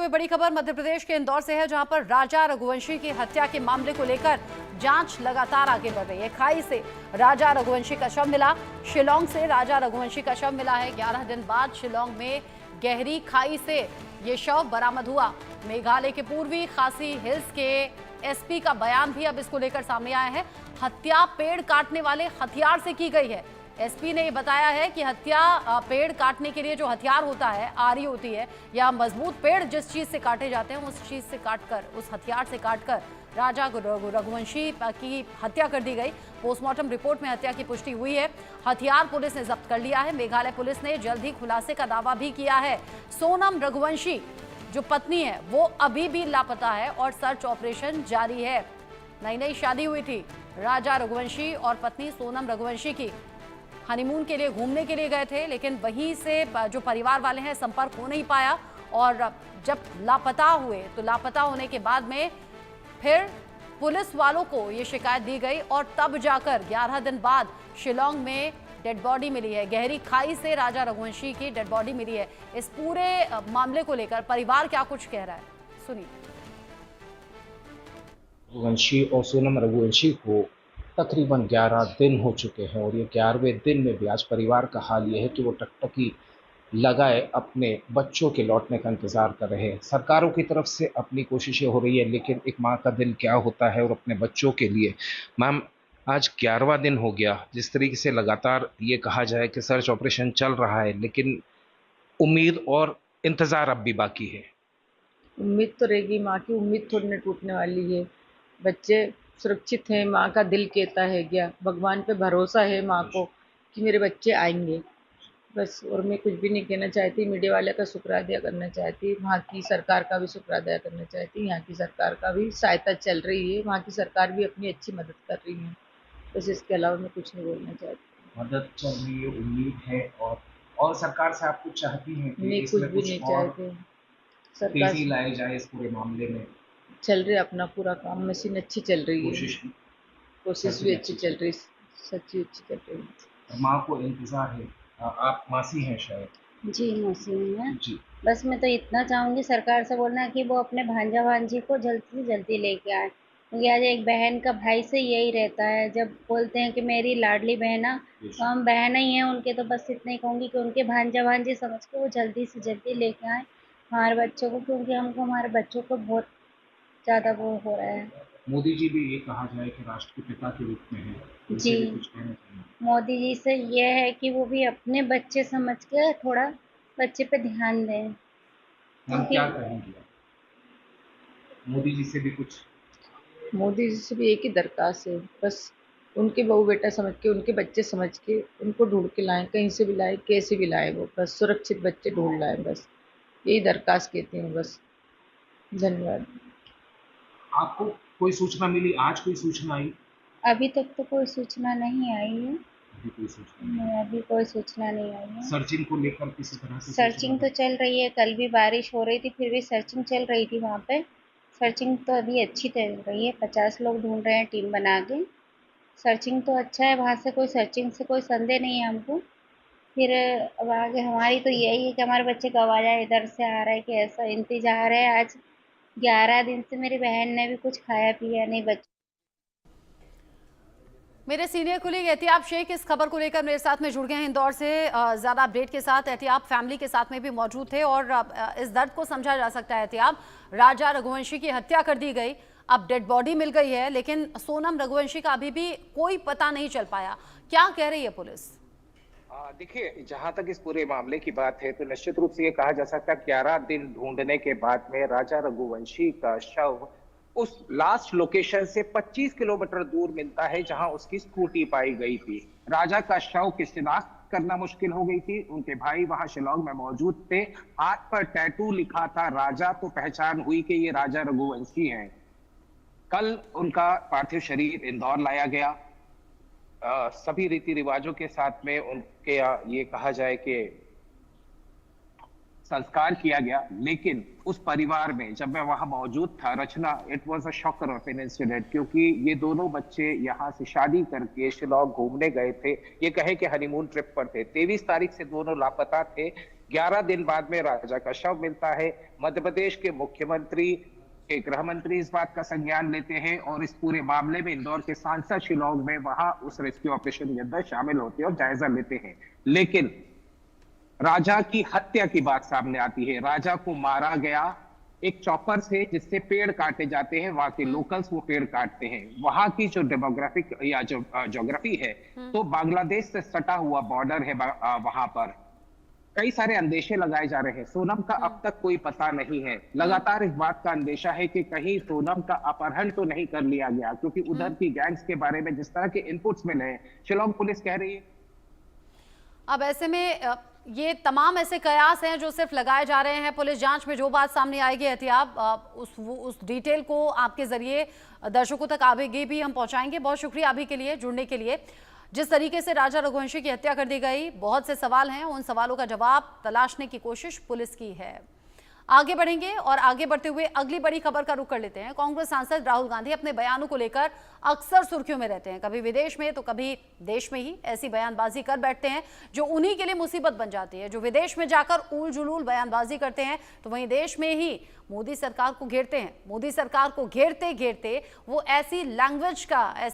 हुए बड़ी खबर मध्य प्रदेश के इंदौर से है, जहां पर राजा रघुवंशी की हत्या के मामले को लेकर जांच लगातार आगे बढ़ रही है। खाई से राजा रघुवंशी का शव मिला। शिलांग से राजा रघुवंशी का शव मिला है। 11 दिन बाद शिलांग में गहरी खाई से ये शव बरामद हुआ। मेघालय के पूर्वी खासी हिल्स के एसपी का बयान भी अब इसको लेकर सामने आया है। हत्या पेड़ काटने वाले हथियार से की गई है। एसपी ने ये बताया है कि हत्या पेड़ काटने के लिए जो हथियार होता है, आरी होती है या मजबूत पेड़ जिस चीज से काटे जाते हैं, उस चीज से काटकर, उस हथियार से काटकर राजा रघुवंशी की हत्या कर दी गई। पोस्टमार्टम रिपोर्ट में हत्या की पुष्टि हुई है। हथियार पुलिस ने जब्त कर लिया है। मेघालय पुलिस ने जल्द ही खुलासे का दावा भी किया है। सोनम रघुवंशी जो पत्नी है वो अभी भी लापता है और सर्च ऑपरेशन जारी है। नई नई शादी हुई थी राजा रघुवंशी और पत्नी सोनम रघुवंशी की। हनीमून के लिए घूमने के लिए गए थे, लेकिन वहीं से जो परिवार वाले हैं संपर्क हो नहीं पाया और जब लापता हुए तो लापता होने के बाद में फिर पुलिस वालों को ये शिकायत दी गई और तब जाकर 11 दिन बाद शिलांग में डेड बॉडी मिली है। गहरी खाई से राजा रघुवंशी की डेड बॉडी मिली है। इस पूरे मामले को लेकर परिवार क्या कुछ कह रहा है, सुनिए। रघुवंशी और सोनम रघुवंशी को तकरीबन 11 दिन हो चुके हैं और ये 11वें दिन में भी आज परिवार का हाल ये है कि वो टकटकी लगाए अपने बच्चों के लौटने का इंतज़ार कर रहे हैं। सरकारों की तरफ से अपनी कोशिशें हो रही है, लेकिन एक माँ का दिल क्या होता है और अपने बच्चों के लिए। मैम, आज 11वां दिन हो गया। जिस तरीके से लगातार ये कहा जाए कि सर्च ऑपरेशन चल रहा है, लेकिन उम्मीद और इंतज़ार अब भी बाकी है। उम्मीद तो रहेगी, माँ की उम्मीद थोड़ी ना टूटने वाली है। बच्चे सुरक्षित हैं, माँ का दिल कहता है क्या, भगवान पे भरोसा है माँ को कि मेरे बच्चे आएंगे बस। और मैं कुछ भी नहीं कहना चाहती। मीडिया वाले का शुक्र अदा करना चाहती, वहाँ की सरकार का भी शुक्र अदा करना चाहती। यहाँ की सरकार का भी सहायता चल रही है, वहाँ की सरकार भी अपनी अच्छी मदद कर रही है। बस इसके अलावा मैं कुछ नहीं बोलना चाहती। मदद चल रही है, उम्मीद है और सरकार से आप कुछ चाहती हैं कि मैं कुछ भी नहीं चाहती। सरकार तेजी लाई जाए इस पूरे मामले में? चल रही है अपना पूरा काम, मशीन अच्छी चल रही है, कोशिश भी अच्छी चल रही है, सच्ची अच्छी चल रही है। माँ को इंतजार है। आप मासी हैं शायद? जी मौसी है जी। बस मैं तो इतना चाहूँगी सरकार से बोलना कि वो अपने भांजा भांजी को जल्दी से जल्दी लेके आए, क्योंकि आज एक बहन का भाई से यही रहता है। जब बोलते हैं कि मेरी लाडली बहना, तो हम बहन ही हैं उनके। तो बस इतना ही कहूँगी कि उनके भांजा भांजी समझ के वो जल्दी से जल्दी लेके आए हमारे बच्चों को, क्योंकि हमको हमारे बच्चों को बहुत ज़्यादा वो हो रहा है। मोदी जी भी ये कहा जाए कि राष्ट्र के पिता के रूप में है, जी, कुछ कहना चाहिए? मोदी जी से ये है कि वो भी अपने बच्चे समझ के थोड़ा बच्चे पे ध्यान दें। हम क्या कहेंगे? मोदी जी से भी कुछ? मोदी जी से भी एक ही दरख्वास्त है, बस उनके बहू बेटा समझ के, उनके बच्चे समझ के उनको ढूंढ के लाएं, कहीं से भी लाएं, कैसे भी लाएं, वो बस सुरक्षित बच्चे ढूंढ लाएं, बस यही दरख्वास्त कहते हैं बस। धन्यवाद। आपको कोई सूचना मिली? आज कोई सूचना आई? अभी तक तो कोई सूचना नहीं आई है। अभी कोई सूचना नहीं। नहीं, अभी कोई सूचना नहीं आई है। सर्चिंग को लेकर किसी तरह से सर्चिंग तो चल रही है, कल भी बारिश हो रही थी फिर भी सर्चिंग चल रही थी वहाँ पे। सर्चिंग तो अभी अच्छी चल रही है, 50 लोग ढूंढ रहे हैं टीम बना के। सर्चिंग तो अच्छा है, वहाँ से कोई सर्चिंग से कोई संदेह नहीं है हमको। फिर अब आगे हमारी तो यही है कि हमारे बच्चे कब आ जाए, इधर से आ रहा है कि ऐसा इंतजार है। आज 11 दिन से मेरी बहन ने भी कुछ खाया पिया नहीं। बच्चे मेरे सीनियर कुलीग एहतियाब शेख इस खबर को लेकर मेरे साथ में जुड़ गए हैं इंदौर से ज्यादा अपडेट के साथ। एहतियाब फैमिली के साथ में भी मौजूद थे और इस दर्द को समझा जा सकता है। एहतियाब, राजा रघुवंशी की हत्या कर दी गई, अब डेड बॉडी मिल गई है, लेकिन सोनम रघुवंशी का अभी भी कोई पता नहीं चल पाया। क्या कह रही है पुलिस? देखिए, जहां तक इस पूरे मामले की बात है तो निश्चित रूप से ये कहा जा सकता है 11 दिन ढूंढने के बाद में राजा रघुवंशी का शव उस लास्ट लोकेशन से 25 किलोमीटर दूर मिलता है जहां उसकी स्कूटी पाई गई थी। राजा का शव की शिनाख्त करना मुश्किल हो गई थी। उनके भाई वहां शिलांग में मौजूद थे। हाथ पर टैटू लिखा था राजा, तो पहचान हुई कि ये राजा रघुवंशी हैं। कल उनका पार्थिव शरीर इंदौर लाया गया। सभी रीति रिवाजों के साथ में उनके ये कहा जाए कि संस्कार किया गया, लेकिन उस परिवार में जब मैं वहां मौजूद था Rachna, it was a shocker of an incident, क्योंकि ये दोनों बच्चे यहाँ से शादी करके शिलांग घूमने गए थे। ये कहे कि हनीमून ट्रिप पर थे। 23 तारीख से दोनों लापता थे। 11 दिन बाद में राजा का शव मिलता है। मध्य प्रदेश के मुख्यमंत्री के गृह मंत्री इस बात का संज्ञान लेते हैं और इस पूरे मामले में इंदौर के सांसद शिलांग में वहां उस रेस्क्यू ऑपरेशन के अंदर शामिल होते हैं और जायजा लेते हैं। लेकिन राजा की हत्या की बात सामने आती है। राजा को मारा गया एक चॉपर से, जिससे पेड़ काटे जाते हैं। वहां के लोकल्स वो पेड़ काटते हैं। वहां की जो डेमोग्राफिक या जो ज्योग्राफी है, तो बांग्लादेश से सटा हुआ बॉर्डर है। वहां पर कई सारे अंदेशे लगाए जा रहे हैं। सोनम का अब तक कोई पता नहीं है। लगातार इस बात का अंदेशा है कि कहीं सोनम का अपहरण तो नहीं कर लिया गया, क्योंकि उधर की गैंग्स के बारे में जिस तरह के इनपुट्स मिले हैं, शिलांग पुलिस कह रही है। अब ऐसे में ये तमाम ऐसे कयास हैं जो सिर्फ लगाए जा रहे हैं। पुलिस जांच में जो बात सामने आएगी एहतियाब उस डिटेल को आपके जरिए दर्शकों तक आगे भी हम पहुंचाएंगे। बहुत शुक्रिया अभी के लिए जुड़ने के लिए। जिस तरीके से राजा रघुवंशी की हत्या कर दी गई, बहुत से सवाल हैं, उन सवालों का जवाब तलाशने की कोशिश पुलिस की है। आगे बढ़ेंगे और आगे बढ़ते हुए अगली बड़ी खबर का रुख कर लेते हैं। कांग्रेस सांसद राहुल गांधी अपने बयानों को लेकर अक्सर सुर्खियों में रहते हैं, कभी विदेश में तो कभी देश में ही ऐसी बयानबाजी कर बैठते हैं जो उन्हीं के लिए मुसीबत बन जाती है। जो विदेश में जाकर उल जुलूल बयानबाजी करते हैं तो वहीं देश में ही मोदी सरकार को घेरते हैं। मोदी सरकार को घेरते घेरते वो ऐसी लैंग्वेज का